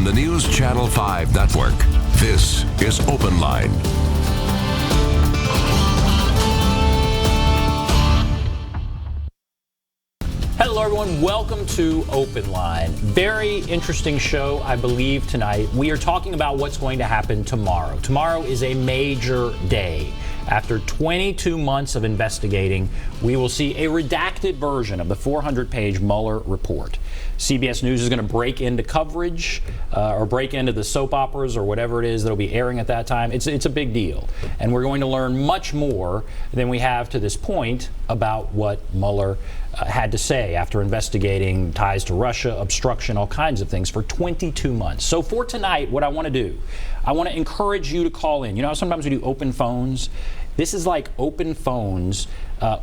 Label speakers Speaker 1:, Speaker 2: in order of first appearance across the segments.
Speaker 1: on the NewsChannel 5 network. This is OpenLine.
Speaker 2: Hello, everyone. Welcome to OpenLine. Very interesting show, I believe, tonight. We are talking about what's going to happen tomorrow. Tomorrow is a major day. After 22 months of investigating, we will see a redacted version of the 400-page Mueller report. CBS News is going to break into coverage or break into the soap operas or whatever it is that will be airing at that time. It's a big deal. And we're going to learn much more than we have to this point about what Mueller had to say after investigating ties to Russia, obstruction, all kinds of things for 22 months. So for tonight, what I want to do, I want to encourage you to call in. You know how sometimes we do open phones? This is like open phones.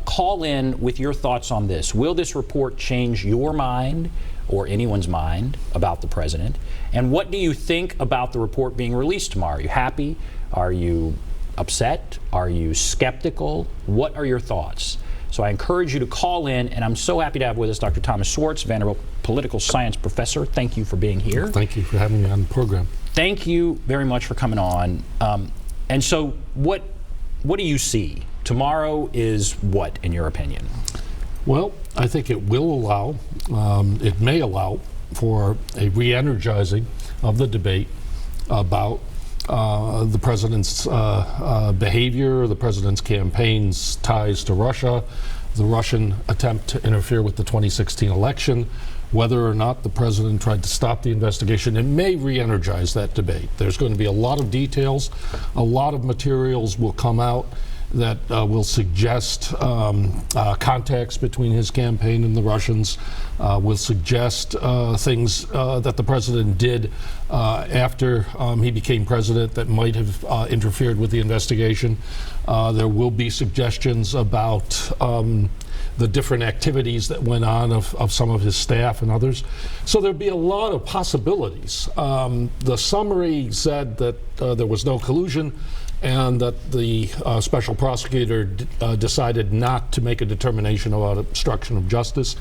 Speaker 2: Call in with your thoughts on this. Will this report change your mind or anyone's mind about the president? And what do you think about the report being released tomorrow? Are you happy? Are you upset? Are you skeptical? What are your thoughts? So I encourage you to call in, and I'm so happy to have with us Dr. Thomas Schwartz, Vanderbilt Political Science Professor. Thank you for being here.
Speaker 3: Thank you for having me on the program.
Speaker 2: Thank you very much for coming on. And so what do you see? Tomorrow is what, in your opinion?
Speaker 3: Well, I think it will allow, it may allow for a re-energizing of the debate about the president's behavior, the president's campaign's ties to Russia, the Russian attempt to interfere with the 2016 election, whether or not the president tried to stop the investigation. It may re-energize that debate. There's going to be a lot of details. A lot of materials will come out that will suggest contacts between his campaign and the Russians, will suggest things that the president did after he became president that might have interfered with the investigation. There will be suggestions about the different activities that went on of some of his staff and others. So there'd be a lot of possibilities. The summary said that there was no collusion, and that the special prosecutor decided not to make a determination about obstruction of justice.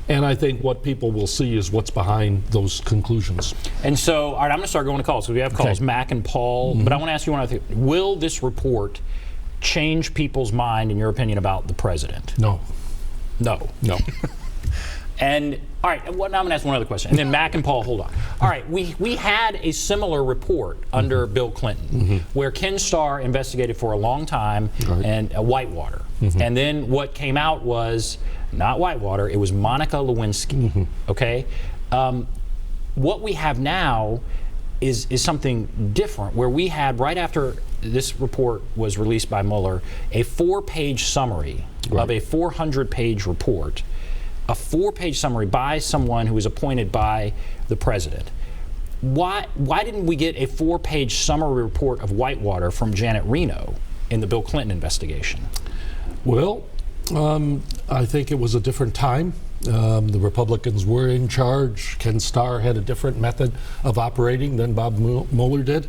Speaker 3: And I think what people will see is what's behind those conclusions.
Speaker 2: And so, all right, I'm going to start going to calls. So we have calls, okay. Mac and Paul. Mm-hmm. But I want to ask you one other thing. Will this report change people's mind, in your opinion, about the president?
Speaker 3: No.
Speaker 2: No.
Speaker 3: No.
Speaker 2: And all right, now I'm going to ask one other question. And then Mac and Paul, hold on. All right, we had a similar report under Bill Clinton where Ken Starr investigated for a long time and Whitewater. And then what came out was not Whitewater, it was Monica Lewinsky. Okay? What we have now is something different, where we had, right after this report was released by Mueller, a 4-page summary of a 400-page report. A 4-page summary by someone who was appointed by the president. Why didn't we get a 4-page summary report of Whitewater from Janet Reno in the Bill Clinton investigation? Well,
Speaker 3: I think it was a different time. The Republicans were in charge. Ken Starr had a different method of operating than Bob Mueller did.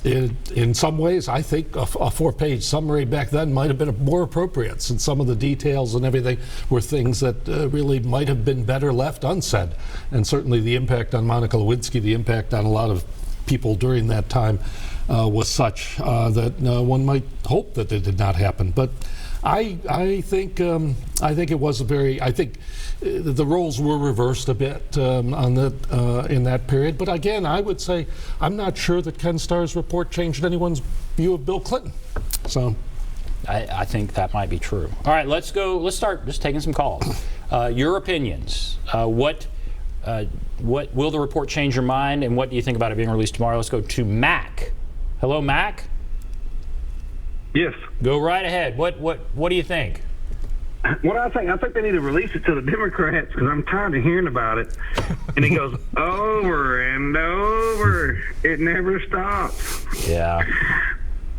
Speaker 3: In some ways, I think a 4-page summary back then might have been more appropriate, since some of the details and everything were things that really might have been better left unsaid. And certainly the impact on Monica Lewinsky, the impact on a lot of people during that time was such that one might hope that it did not happen. But I think it was I think the roles were reversed a bit on that in that period. But again, I would say I'm not sure that Ken Starr's report changed anyone's view of Bill Clinton. So
Speaker 2: I think that might be true. All right, let's start just taking some calls. Your opinions. What will the report change your mind, and what do you think about it being released tomorrow? Let's go to Mac. Hello, Mac.
Speaker 4: Yes.
Speaker 2: Go right ahead. What do you think?
Speaker 4: What I think they need to release it to the Democrats, because I'm tired of hearing about it. And it goes over and over. It never stops.
Speaker 2: Yeah.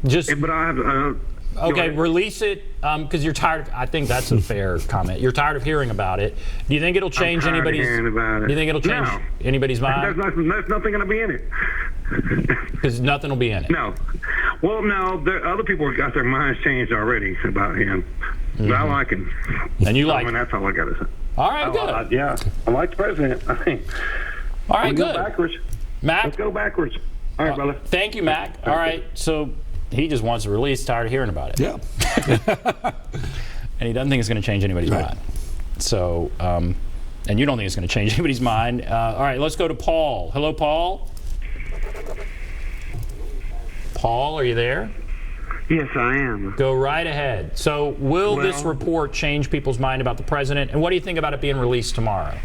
Speaker 4: But I have
Speaker 2: okay, release it because you're tired. I think that's a fair comment. You're tired of hearing about it. Do you think it'll change anybody's?
Speaker 4: Hearing about it.
Speaker 2: Do you think it'll change anybody's mind?
Speaker 4: There's nothing going to be in it.
Speaker 2: Because nothing will be in it.
Speaker 4: No. Well, no. Other people have got their minds changed already about him. But I like him.
Speaker 2: And you like him?
Speaker 4: That's all I got to say.
Speaker 2: All right, good.
Speaker 4: Yeah, I like the president. I think.
Speaker 2: All right,
Speaker 4: We
Speaker 2: good.
Speaker 4: Go backwards.
Speaker 2: Mac?
Speaker 4: Let's go backwards. All right, brother.
Speaker 2: Thank you, Mac. All right, so he just wants a release, tired of hearing about it.
Speaker 3: Yeah.
Speaker 2: And he doesn't think it's going to change anybody's mind. So, and you don't think it's going to change anybody's mind. All right, let's go to Paul. Hello, Paul. Paul, are you there?
Speaker 4: Yes, I am.
Speaker 2: Go right ahead. So, will this report change people's mind about the president? And what do you think about it being released tomorrow?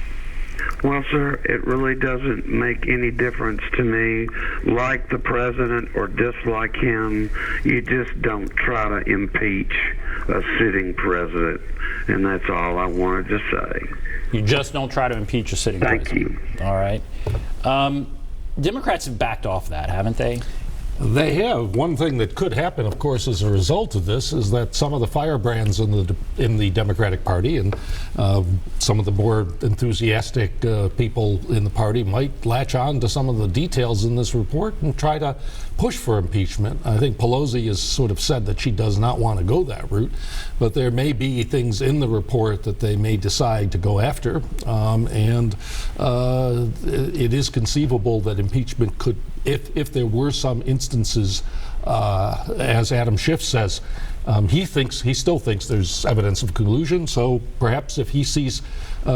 Speaker 4: Well, sir, it really doesn't make any difference to me. Like the president or dislike him, you just don't try to impeach a sitting president. And that's all I wanted to say.
Speaker 2: You just don't try to impeach a sitting president.
Speaker 4: Thank you.
Speaker 2: All right. Democrats have backed off that, haven't they?
Speaker 3: They have. One thing that could happen, of course, as a result of this is that some of the firebrands in the Democratic Party and some of the more enthusiastic people in the party might latch on to some of the details in this report and try to push for impeachment. I think Pelosi has sort of said that she does not want to go that route, but there may be things in the report that they may decide to go after, and it is conceivable that impeachment could, if there were some instances, as Adam Schiff says, he still thinks there's evidence of collusion. So perhaps if he sees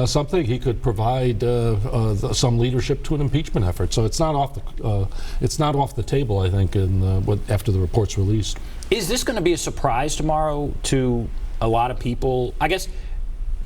Speaker 3: something, he could provide some leadership to an impeachment effort. So it's not off the table, I think, after the report's released.
Speaker 2: Is this going to be a surprise tomorrow to a lot of people? I guess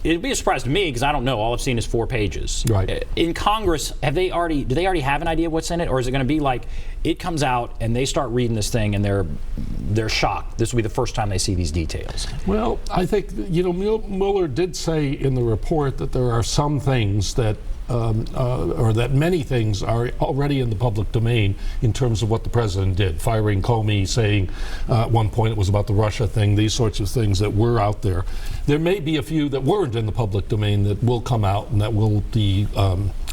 Speaker 2: it'd be a surprise to me because I don't know. All I've seen is 4 pages.
Speaker 3: Right.
Speaker 2: In Congress, do they already have an idea what's in it, or is it going to be like it comes out and they start reading this thing and they're shocked? This will be the first time they see these details.
Speaker 3: Well, I think Mueller did say in the report that there are some things that. Or that many things are already in the public domain in terms of what the president did. Firing Comey, saying at one point it was about the Russia thing, these sorts of things that were out there. There may be a few that weren't in the public domain that will come out and that will be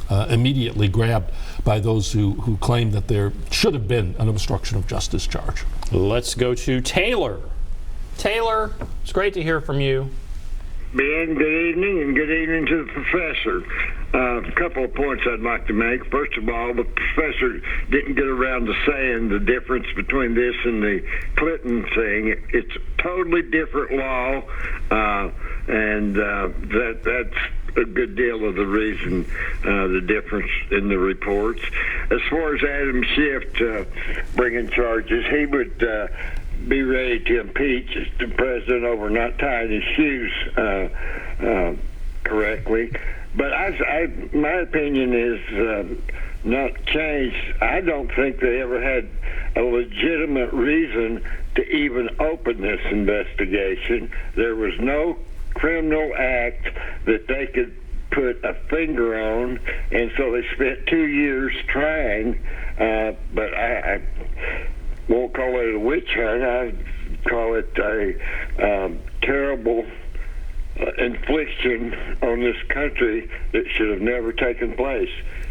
Speaker 3: immediately grabbed by those who claim that there should have been an obstruction of justice charge.
Speaker 2: Let's go to Taylor. Taylor, it's great to hear from you.
Speaker 5: Ben, good evening, and good evening to the professor. A couple of points I'd like to make. First of all, the professor didn't get around to saying the difference between this and the Clinton thing. It's a totally different law, and that's a good deal of the reason, the difference in the reports. As far as Adam Schiff bringing charges, he would be ready to impeach the president over not tying his shoes correctly. But my opinion is not changed. I don't think they ever had a legitimate reason to even open this investigation. There was no criminal act that they could put a finger on, and so they spent 2 years trying, but I won't call it a witch hunt. I call it a terrible infliction on this country that should have never taken place.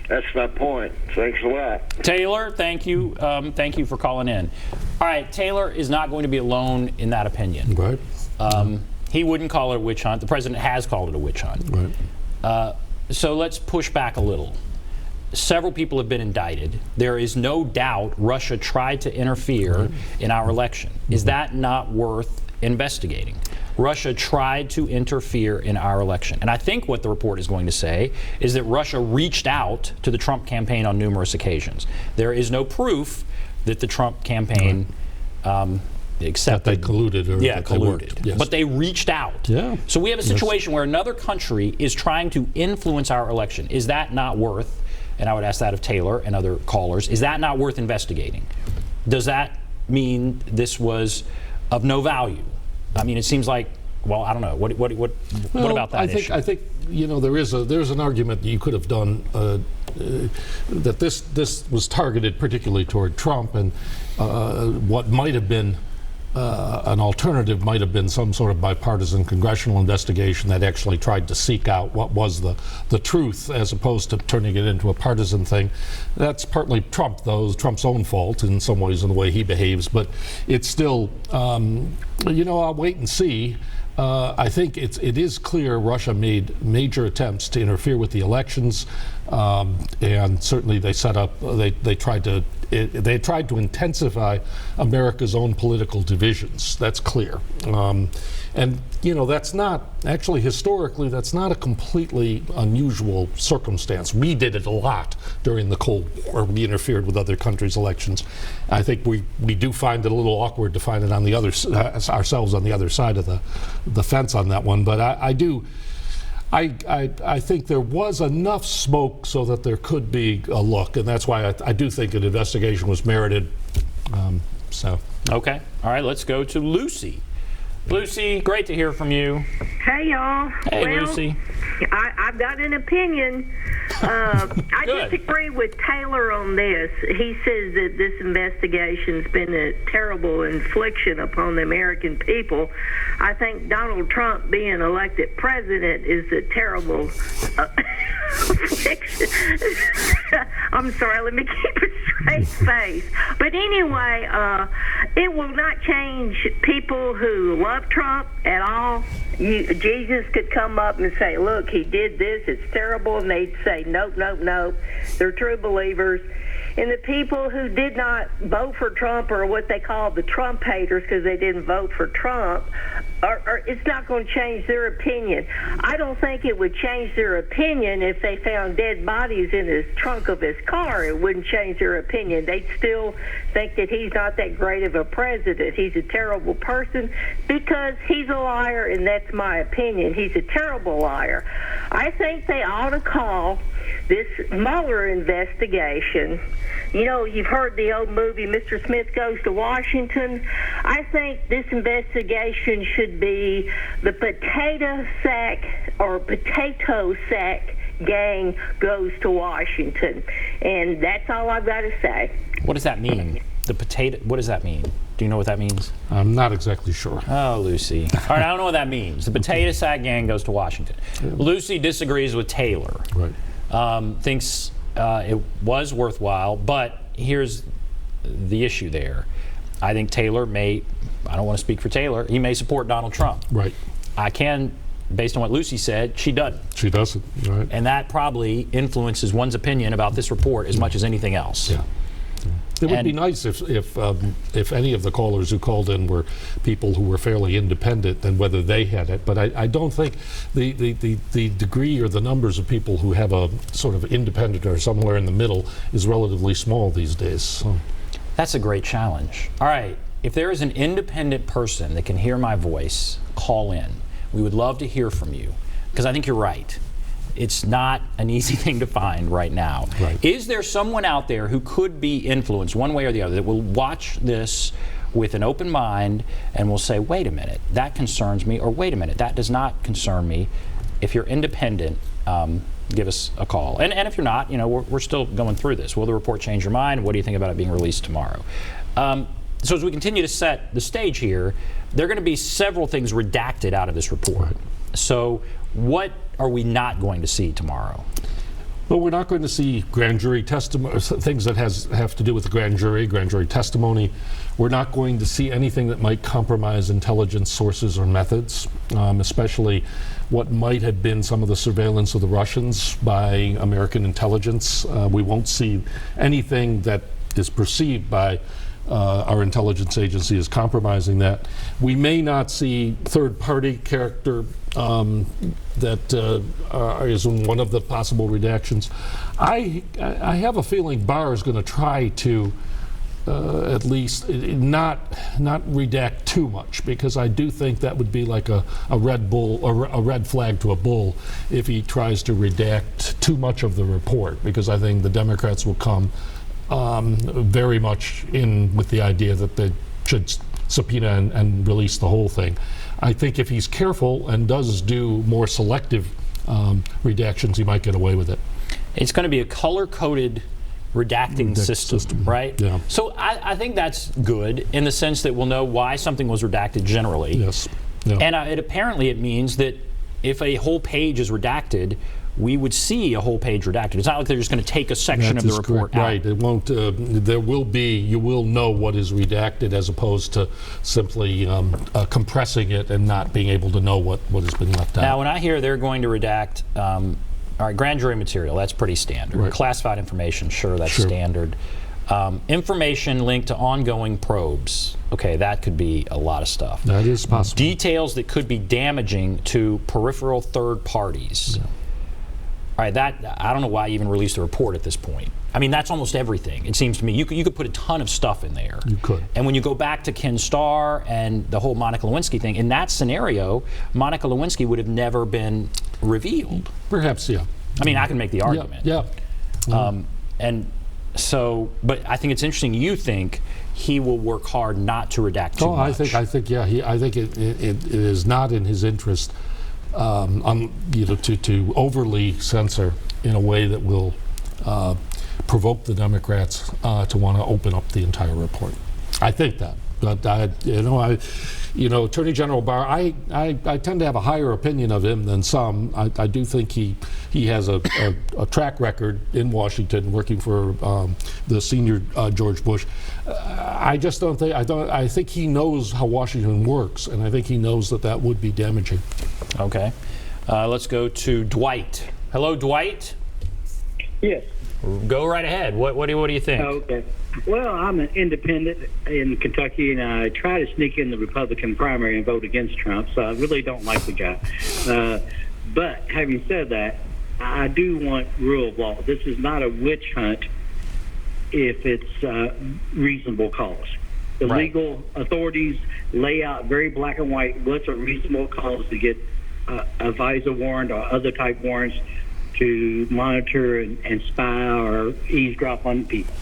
Speaker 5: That's my point. Thanks a lot.
Speaker 2: Taylor, thank you. Thank you for calling in. All right, Taylor is not going to be alone in that opinion.
Speaker 3: Right.
Speaker 2: He wouldn't call it a witch hunt. The president has called it a witch hunt.
Speaker 3: Right.
Speaker 2: So let's push back a little. Several people have been indicted. There is no doubt Russia tried to interfere in our election. Is that not worth investigating? Russia tried to interfere in our election. And I think what the report is going to say is that Russia reached out to the Trump campaign on numerous occasions. There is no proof that the Trump campaign accepted.
Speaker 3: That they colluded. Or
Speaker 2: yeah,
Speaker 3: that
Speaker 2: colluded.
Speaker 3: Yes.
Speaker 2: But they reached out.
Speaker 3: Yeah.
Speaker 2: So we have a situation where another country is trying to influence our election. Is that not worth, and I would ask that of Taylor and other callers, is that not worth investigating? Does that mean this was of no value? I mean, it seems like, well, I don't know. What about that issue?
Speaker 3: I think there's an argument that you could have done that this was targeted particularly toward Trump, and what might have been an alternative might have been some sort of bipartisan congressional investigation that actually tried to seek out what was the truth, as opposed to turning it into a partisan thing. That's partly Trump, though, Trump's own fault in some ways in the way he behaves, but it's still, I'll wait and see. I think it is clear Russia made major attempts to interfere with the elections, and certainly they tried to intensify America's own political divisions. That's clear. And that's not actually historically, that's not a completely unusual circumstance. We did it a lot during the Cold War. We interfered with other countries' elections. I think we do find it a little awkward to find it on the other ourselves on the other side of the fence on that one. But I think there was enough smoke so that there could be a look, and that's why I do think an investigation was merited.
Speaker 2: Okay. All right, let's go to Lucy. Lucy, great to hear from you.
Speaker 6: Hey, y'all.
Speaker 2: Hey,
Speaker 6: well,
Speaker 2: Lucy.
Speaker 6: I've got an opinion. I disagree with Taylor on this. He says that this investigation's been a terrible infliction upon the American people. I think Donald Trump being elected president is a terrible affliction. I'm sorry, let me keep a straight face. But anyway, it will not change people who love Trump at all. Jesus could come up and say, look, he did this, it's terrible, and they'd say, nope, nope, nope. They're true believers. And the people who did not vote for Trump, or what they call the Trump haters because they didn't vote for Trump, it's not going to change their opinion. I don't think it would change their opinion if they found dead bodies in his trunk of his car. It wouldn't change their opinion. They'd still think that he's not that great of a president. He's a terrible person because he's a liar, and that's my opinion. He's a terrible liar. I think they ought to call this Mueller investigation. You've heard the old movie Mr. Smith Goes to Washington. I think this investigation should be the potato sack gang goes to Washington. And that's all I've got to say.
Speaker 2: What does that mean? What does that mean? Do you know what that means?
Speaker 3: I'm not exactly sure.
Speaker 2: Oh, Lucy. All right, I don't know what that means. The potato sack gang goes to Washington. Yeah. Lucy disagrees with Taylor.
Speaker 3: Right.
Speaker 2: Thinks it was worthwhile, but here's the issue there. I think Taylor I don't want to speak for Taylor, he may support Donald Trump.
Speaker 3: Right.
Speaker 2: I can, based on what Lucy said, she doesn't.
Speaker 3: She doesn't, right.
Speaker 2: And that probably influences one's opinion about this report as much as anything else.
Speaker 3: Yeah. It would be nice if any of the callers who called in were people who were fairly independent and whether they had it. But I don't think the degree or the numbers of people who have a sort of independent or somewhere in the middle is relatively small these days. So.
Speaker 2: That's a great challenge. All right, if there is an independent person that can hear my voice, call in. We would love to hear from you because I think you're right. It's not an easy thing to find right now.
Speaker 3: Right.
Speaker 2: Is there someone out there who could be influenced one way or the other that will watch this with an open mind and will say, wait a minute, that concerns me, or wait a minute, that does not concern me? If you're independent, give us a call. And if you're not, we're still going through this. Will the report change your mind? What do you think about it being released tomorrow? So as we continue to set the stage here, there are going to be several things redacted out of this report.
Speaker 3: Right.
Speaker 2: So what are we not going to see tomorrow?
Speaker 3: Well, we're not going to see grand jury testimony, things that have to do with the grand jury testimony. We're not going to see anything that might compromise intelligence sources or methods, especially what might have been some of the surveillance of the Russians by American intelligence. We won't see anything that is perceived by our intelligence agency as compromising that. We may not see third-party character that is one of the possible redactions. I have a feeling Barr is going to try to at least not redact too much, because I do think that would be like a red bull or a red flag to a bull if he tries to redact too much of the report, because I think the Democrats will come very much in with the idea that they should subpoena and release the whole thing. I think if he's careful and does do more selective redactions, he might get away with it.
Speaker 2: It's going to be a color-coded redacting system, right?
Speaker 3: Yeah.
Speaker 2: So I think that's good in the sense that we'll know why something was redacted generally.
Speaker 3: Yes. Yeah.
Speaker 2: And apparently it means that if a whole page is redacted, we would see a whole page redacted. It's not like they're just going to take a section of the report out.
Speaker 3: Right. It won't. There will be. You will know what is redacted, as opposed to simply compressing it and not being able to know what has been left out.
Speaker 2: Now, when I hear they're going to redact, all right, grand jury material, that's pretty standard.
Speaker 3: Right.
Speaker 2: Classified information, sure, that's standard. Information linked to ongoing probes. Okay, that could be a lot of stuff.
Speaker 3: That is possible.
Speaker 2: Details that could be damaging to peripheral third parties.
Speaker 3: Yeah.
Speaker 2: All right, that, I don't know why you even released the report at this point. I mean, that's almost everything. It seems to me you could put a ton of stuff in there.
Speaker 3: You could.
Speaker 2: And when you go back to Ken Starr and the whole Monica Lewinsky thing, in that scenario, Monica Lewinsky would have never been revealed.
Speaker 3: Perhaps, yeah.
Speaker 2: I mean, I can make the argument.
Speaker 3: Yeah.
Speaker 2: And so, but I think it's interesting. You think he will work hard not to redact too much.
Speaker 3: I think, yeah. I think it is not in his interest, to overly censor in a way that will provoke the Democrats to want to open up the entire report. I think that. But Attorney General Barr, I tend to have a higher opinion of him than some. I do think he has a track record in Washington working for the senior George Bush. I just don't think I think he knows how Washington works, and I think he knows that would be damaging.
Speaker 2: Okay, let's go to Dwight. Hello, Dwight.
Speaker 7: Yes.
Speaker 2: Go right ahead. What do you think?
Speaker 7: Okay. Well, I'm an independent in Kentucky, and I try to sneak in the Republican primary and vote against Trump, so I really don't like the guy. But having said that, I do want rule of law. This is not a witch hunt if it's reasonable cause. The legal authorities lay out very black and white what's a reasonable cause to get a visa warrant or other type warrants to monitor and spy or eavesdrop on people.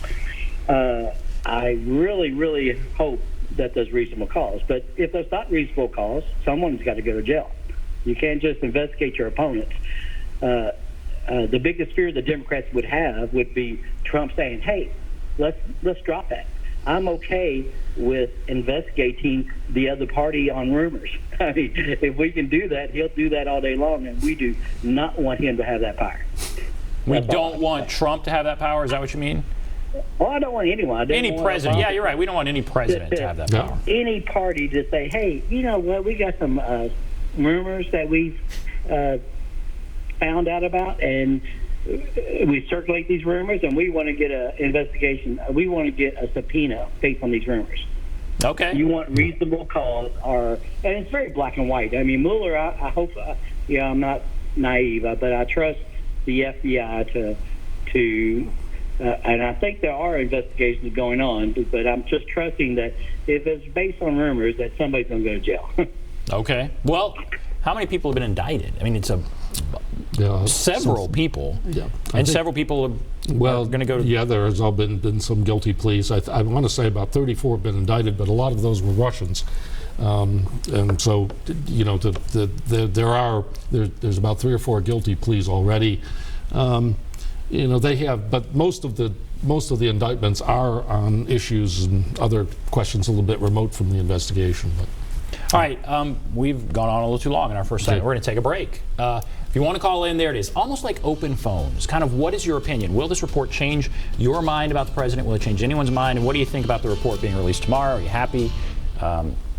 Speaker 7: I really, really hope that there's reasonable cause. But if there's not reasonable cause, someone's got to go to jail. You can't just investigate your opponents. The biggest fear the Democrats would have would be Trump saying, hey, let's drop that. I'm okay with investigating the other party on rumors. I mean, if we can do that, he'll do that all day long, and we do not want him to have that power.
Speaker 2: We don't want Trump to have that power? Is that what you mean?
Speaker 7: Well, I don't want anyone.
Speaker 2: Any president. Yeah, you're right. We don't want any president to have that power.
Speaker 7: Any party to say, hey, you know what, we got some rumors that we've found out about, and we circulate these rumors, and we want to get an investigation. We want to get a subpoena based on these rumors.
Speaker 2: Okay.
Speaker 7: You want reasonable cause, and it's very black and white. I mean, Mueller, I hope, I'm not naive, but I trust the FBI to and I think there are investigations going on, but I'm just trusting that if it's based on rumors, that somebody's going to go to jail.
Speaker 2: Okay. Well, how many people have been indicted? I mean, it's several people.
Speaker 3: Yeah.
Speaker 2: And several people are going to go to...
Speaker 3: Yeah, there has all been some guilty pleas. I want to say about 34 have been indicted, but a lot of those were Russians. And so, there's about 3 or 4 guilty pleas already. They have, but most of the indictments are on issues and other questions a little bit remote from the investigation. But.
Speaker 2: All right, we've gone on a little too long in our first segment. We're going to take a break. If you want to call in, there it is. Almost like open phones. Kind of, what is your opinion? Will this report change your mind about the president? Will it change anyone's mind? And what do you think about the report being released tomorrow? Are you happy?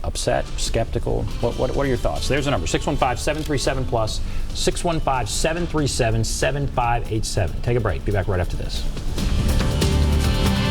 Speaker 2: Upset? Skeptical? What are your thoughts? There's a number, 615-737-PLUS, 615-737-7587. Take a break. Be back right after this.